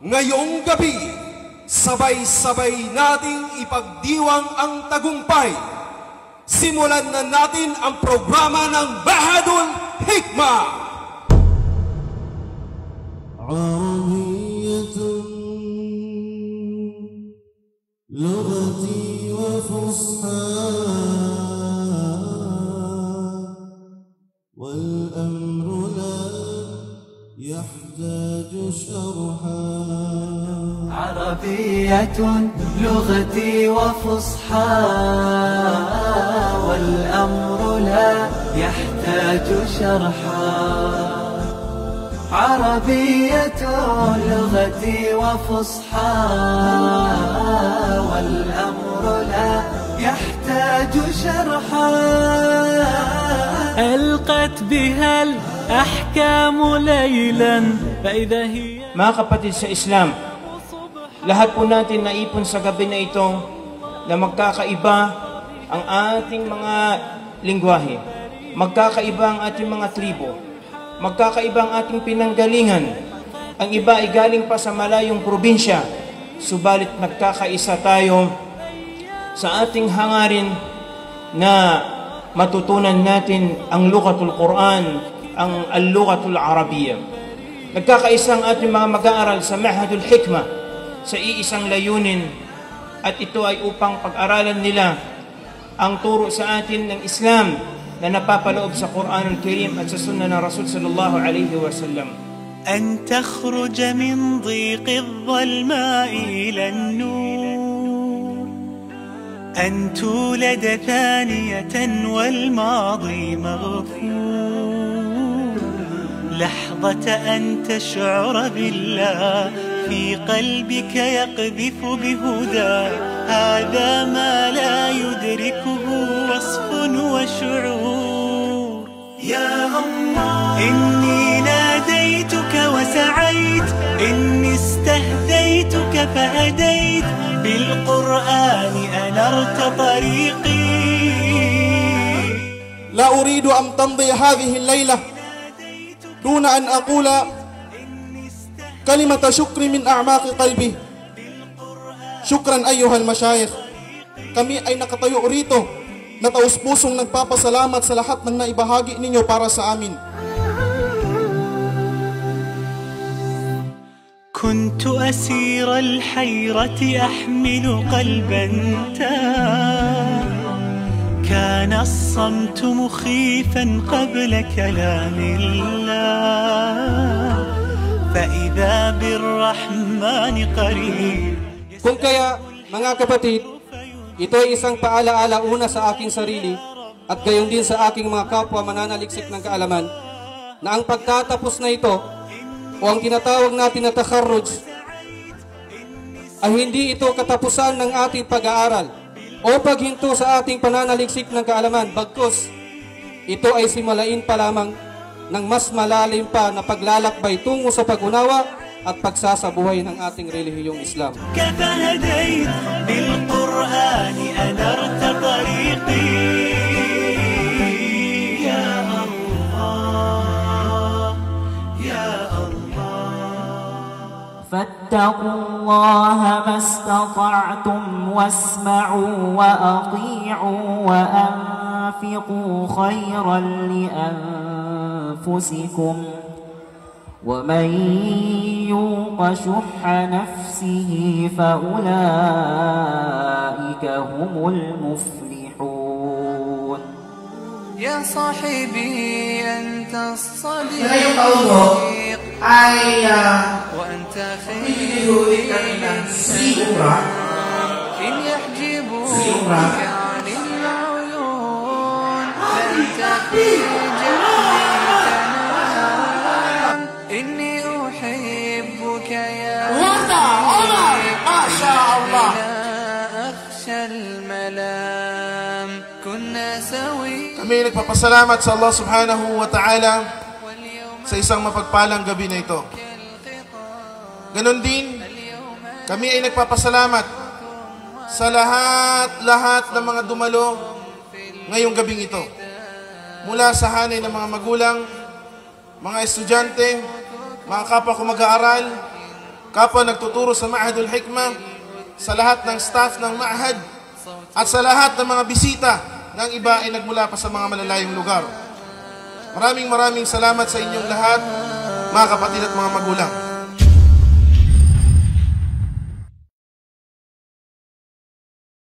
Ngayong gabi, sabay-sabay nating ipagdiwang ang tagumpay. Simulan na natin ang programa ng Mahadul Hikmah. Arabiyyatun lughati wa fusha wal amru la yahtaju sharha. عربية لغتي وفصحى والأمر لا يحتاج شرحا. عربية لغتي وفصحى والأمر لا يحتاج شرحا. ألقت بها الأحكام ليلا فإذا هي. Mga kapatid sa Islam, lahat po natin naipon sa gabi na ito na magkakaiba ang ating mga lingwahe, magkakaiba ang ating mga tribo, magkakaiba ang ating pinanggalingan. Ang iba ay galing pa sa malayong probinsya, subalit magkakaisa tayo sa ating hangarin na matutunan natin ang lughatul Quran, ang al-lughatul Arabiya. Nagkakaisa ang ating mga mag-aaral sa Mahadul Hikmah sa iisang layunin, at ito ay upang pag-aralan nila ang turo sa atin ng Islam na napapaloob sa Quranul Karim at sa Sunnah ng Rasul sallallahu alaihi wasallam. أن تخرج من ضيق الظلماء إلى النور، أن تولد ثانية والماضي مغفور، لحظة أن تشعر بالله في قلبك يقذف بهدى، هذا ما لا يدركه وصف وشعور. يا الله إني ناديتك وسعيت، إني استهديتك فهديت، بالقرآن أنرت طريقي. لا أريد أن تمضي هذه الليلة دون أن أقول كلمة شكر من أعماق قلبي. شكرا أيها المشايخ. Kami ay nakatayo rito na taus-pusong nagpapasalamat sa lahat ng naibahagi ninyo para sa amin. كنت أسير الحيرة أحمل قلبا تاه، كان الصمت مخيفا قبل كلام الله، فإذا بالرحمن قريب. Kung kaya, mga kapatid, ito ay isang paalaala una sa aking sarili at gayon din sa aking mga kapwa mananaliksik ng kaalaman na ang pagtatapos na ito o ang tinatawag natin na takharruj ay hindi ito katapusan ng ating pag-aaral o paghinto sa ating pananaliksik ng kaalaman, bagkus ito ay simulain pa lamang ng mas malalim pa na paglalakbay tungo sa pag-unawa at pagsasabuhay ng ating relihiyong Islam. فاتقوا الله ما استطعتم واسمعوا وأطيعوا وأنفقوا خيرا لأنفسكم ومن يوق شح نفسه فأولئك هم المفلحون. يا صاحبي أنت الصديق وأنت خير إن يحجبوك عن العيون لن تخرج إني أحبك يا حبيبي لا أخشى الملام كنا سوي. Kami nagpapasalamat sa Allah subhanahu wa ta'ala sa isang mapagpalang gabi na ito. Ganon din, kami ay nagpapasalamat sa lahat ng mga dumalo ngayong gabing ito. Mula sa hanay ng mga magulang, mga estudyante, mga kapwa ko mag-aaral, kapwa nagtuturo sa Ma'hadul Hikmah, sa lahat ng staff ng Ma'had, at sa lahat ng mga bisita ng iba ay nagmula pa sa mga malalayong lugar. Maraming salamat sa inyong lahat, mga kapatid at mga magulang.